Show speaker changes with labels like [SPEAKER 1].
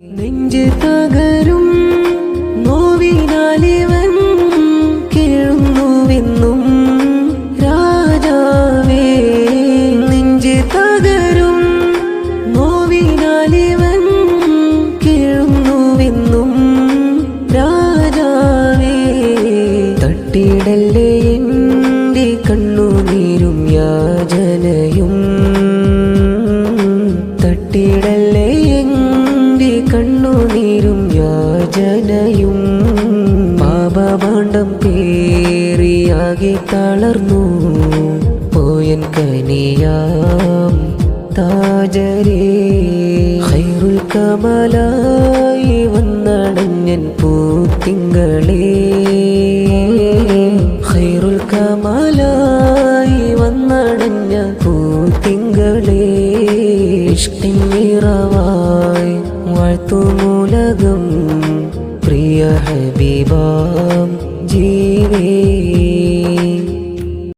[SPEAKER 1] നെഞ്ച് തകരും നോവിനാലിവൻ കേഴുന്നുവെന്നും രാജാവേ. നെഞ്ച് തകരും നോവിനാലിവൻ കേഴുന്നുവെന്നും രാജാവേ. തട്ടിടല്ലേ എൻ്റെ കണ്ണുനീരും യാചനയും, തട്ടിടല്ലേ കണ്ണുനീരും യാചനയും. പാപഭാണ്ഡം പേറിയാകെ തളർന്നു പോയൻ കനിയാം താജരേ. ഖൈറുൽ കമലായി വന്നടഞ്ഞൻ പൂത്തിങ്കളേ, ഖൈറുൽ കമലായി വന്നടഞ്ഞ പൂത്തിങ്കളേ. ഇഷ്കിൻ നിറവായി വാഴ്ത്തുമുലകം പ്രിയ ഹബീബാം ജീവേ.